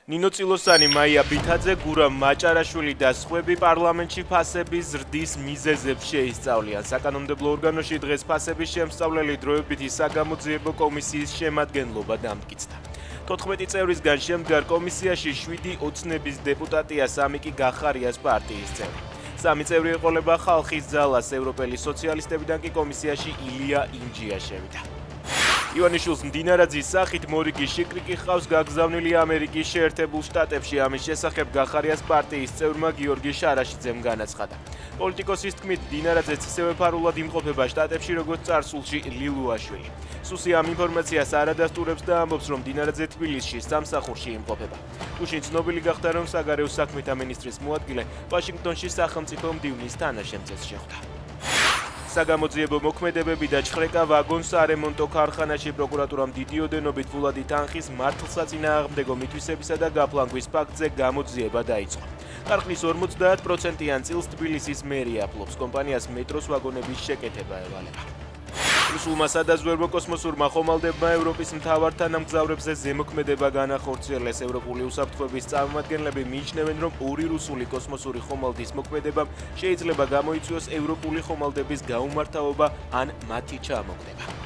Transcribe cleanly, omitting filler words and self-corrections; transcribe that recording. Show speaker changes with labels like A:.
A: ნინო წილოსანი, მაია ბითაძე, გურამ მაჭარაშვილი და სხვები პარლამენტში ფასების ზრდის მიზეზებს შეისწავლიან. საკანონმდებლო ორგანოში დღეს ფასების შემსწავლელი დროებითი საგამოძიებო კომისიის შემადგენლობა დამტკიცდა. 14 წევრისგან შემდგარ კომისიაში 7 ოცნების დეპუტატია, 3 კი გახარიას პარტიის წევრი. 3 წევრი ეყოლება ხალხის ძალას, ევროპელი სოციალისტებიდან კი კომისიაში ილია ინჯია შევიდა. ივანიშვილს მდინარაძის სახით მორიგი შიკრიკი ჰყავს გაგზავნილი ამერიკის შეერთებულ შტატებში. ამის შესახებ გახარიას პარტიის წევრმა გიორგი შარაშიძემ განაცხადა. პოლიტიკოსის თქმით, მდინარაძეც ისევე ფარულად იმყოფება შტატებში, როგორც წარსულში ლილუაშვილი. სუსი ამ ინფორმაციას არ ადასტურებს და ამბობს, რომ მდინარაძე თბილისში სამსახურში იმყოფება. გუშინ ცნობილი გახდა, რომ საგარეო საქმეთა მინისტრის მოადგილე ვაშინგტონში სახელმწიფო მდივნის თანაშემწეს შეხვდა. საგამოძიებო მოქმედებები და ჩხრეკა ვაგონს არემონტო ქარხანაში პროკურატურამ დიდი ოდენობით ფულადი თანხის მართლსაწინააღმდეგო მითვისებისა და გაფლანგვის ფაქტზე გამოძიება დაიწყო. ქარხნის 50%-იან წილს თბილისის მერია ფლობს, კომპანიას მეტროს ვაგონების შეკეთება ევალება. რუსულმა სადაზვერვო კოსმოსურმა ხომალდებმა ევროპის მთავარ თანამგზავრებზე ზემოქმედება განახორციელეს. ევროპული უსაფრთხოების წარმომადგენლები მიიჩნევენ, რომ ორი რუსული კოსმოსური ხომალდის მოქმედებამ შეიძლება გამოიწვიოს ევროპული ხომალდების გაუმართავობა ან მათი ჩამოგდება.